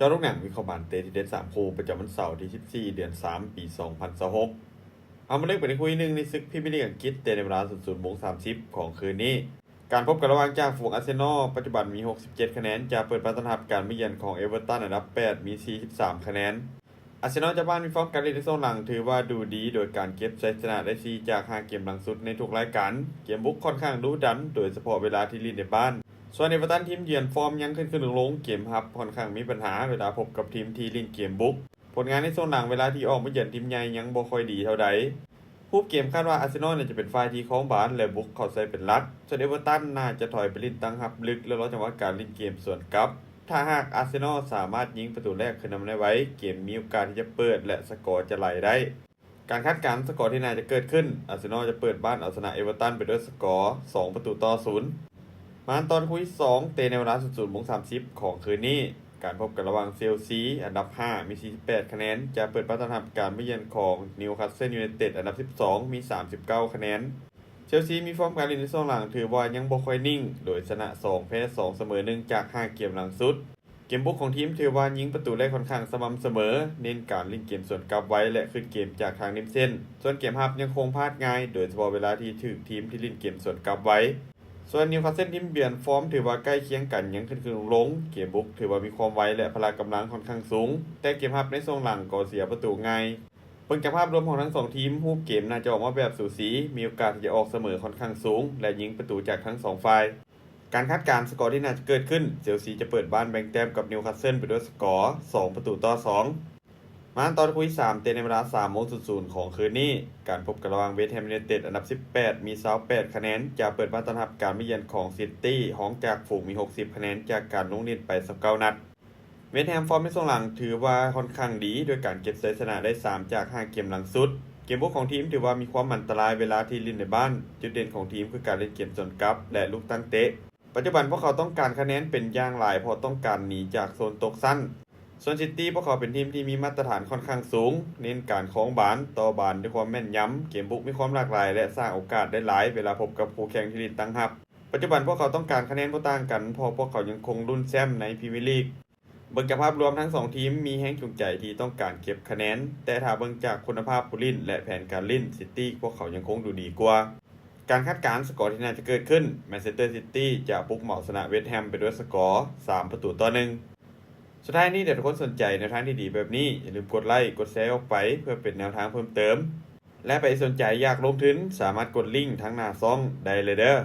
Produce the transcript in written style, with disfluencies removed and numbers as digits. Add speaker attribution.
Speaker 1: จอลูกหนังมีคอมมานเตที่เด็ด3คู่ประจำวันเสาร์ที่14เดือน3ปี2026เอามาเลือกไปในคู่หนึ่งในศึกพรีเมียร์ลีกอังกฤษเตะในเวลา00:30ของคืนนี้การพบกันระหว่างจ่าฝูงอาร์เซนอลปัจจุบันมี67คะแนนจะเปิดบ้านต้อนรับการมาเยือนของเอเวอร์ตันอันดับ8มี43คะแนนอาร์เซนอลเจ้าบ้านมีฟอร์มการเล่นในโซนหลังถือว่าดูดีโดยการเก็บชัยชนะได้4จาก5เกมหลังสุดในทุกรายการเกมบุกค่อนข้างดุดันโดยเฉพาะเวลาที่ลีดในบ้านส่วนเอเวอร์ตันทีมเยือนฟอร์มยังขึ้นลงเกมรับค่อนข้างมีปัญหาเวลาพบกับทีมที่ลีดเกมบุกผลงานในโซนหลังเวลาที่ออกมาเยือนทีมใหญ่ยังบ่ค่อยดีเท่าใดผู้เกมคาดว่าอาร์เซนอลจะเป็นฝ่ายที่ครองบาสและบุกเข้าใส่เป็นหลักส่วนเอเวอร์ตันน่าจะถอยไปลิ้นตั้งรับลึกและรอจังหวะการเล่นเกมส่วนกลับถ้าหากอาร์เซนอลสามารถยิงประตูแรกขึ้นนำได้ไว้เกมมีโอกาสที่จะเปิดและสกอร์จะไหลได้การคาดการณ์สกอร์ที่น่าจะเกิดขึ้นอาร์เซนอลจะเปิดบ้านเอาชนะเอเวอร์ตันไปด้วยสกอร์2-0มาตอนคู่ที่2เตะในเวลา00:30ของคืนนี้การพบกันระหว่างเชลซีอันดับ5มี48คะแนนจะเปิดบ้านต้อนรับการมาเยือนของนิวคาสเซิลยูไนเต็ดอันดับ12มี39คะแนนเชลซีมีฟอร์มการเล่นในช่วงหลังถือว่ายังบ่ค่อยนิ่งโดยชนะ2แพ้2เสมอ1จาก5เกมหลังสุดเกมบุกของทีมถือว่ายิงประตูได้ค่อนข้างสม่ำเสมอเน้นการเล่นเกมส่วนกลับไว้และขึ้นเกมจากทางริมเส้นส่วนเกมรับยังคงพลาดง่ายโดยเฉพาะเวลาที่ถึงทีมที่เล่นเกมส่วนกลับไว้ส่วนนิวคาสเซิลทีมเยือนฟอร์มถือว่าใกล้เคียงกันยังขึ้นลงเกมบุกถือว่ามีความไวและพละกำลังค่อนข้างสูงแต่เกมรับในช่วงหลังก็เสียประตูง่ายเบิ่งจากภาพรวมของทั้ง2ทีมรูปเกมน่าจะออกมาแบบสูสีมีโอกาสที่จะออกเสมอค่อนข้างสูงและยิงประตูจากทั้ง2ฝ่ายการคาดการณ์สกอร์ที่น่าจะเกิดขึ้นเชลซีจะเปิดบ้านแบ่งแต้มกับนิวคาสเซิลไปด้วยสกอร์2-2มาตอนคุย3เตะในเวลา3:00ของคืนนี้การพบกันระหว่างเวสต์แฮมยูไนเต็ดอันดับ18มี28คะแนนจะเปิดบ้านต้อนรับการมาเยือนของซิตี้ห้องจากฝูงมี60คะแนนจากการลงเล่นไป19นัดเวสต์แฮมฟอร์มในช่วงหลังถือว่าค่อนข้างดีโดยการเก็บชัยชนะได้3จาก5เกมหลังสุดเกมบุกของทีมถือว่ามีความอันตรายเวลาที่เล่นในบ้านจุดเด่นของทีมคือการเล่นเกมสวนกลับและลูกตั้งเตะปัจจุบันพวกเขาต้องการคะแนนเป็นอย่างหลายเพราะต้องการหนีจากโซนตกชั้นส่วนซิตี้พวกเขาเป็นทีมที่มีมาตรฐานค่อนข้างสูงเน้นการคล้องบาลต่อบาลด้วยความแม่นยำเกมบุกมีความหลากหลายและสร้างโอกาสได้หลายเวลาพบกับคู่แข่งที่ลีดตั้งรับปัจจุบันพวกเขาต้องการคะแนนบ่ต่างกันเพราะพวกเขายังคงลุ้นแชมป์ในพรีเมียร์ลีกเบิ่งจากภาพรวมทั้ง2ทีมมีแรงจูงใจที่ต้องการเก็บคะแนนแต่ถ้าเบิ่งจากคุณภาพผู้เล่นและแผนการเล่นซิตี้พวกเขายังคงดูดีกว่าการคาดการณ์สกอร์ที่น่าจะเกิดขึ้นแมนเชสเตอร์ซิตี้จะบุกเหมาชนะเวสต์แฮมไปด้วยสกอร์3-1สุดท้ายนี้เดี๋ยวทุกคนสนใจแนวทางที่ดีแบบนี้อย่าลืมกดไลค์กดแชร์ออกไปเพื่อเป็นแนวทางเพิ่มเติมและไปสนใจอยากลงทุนสามารถกดลิงก์ทั้งหน้าซ่องได้เลยเด้อ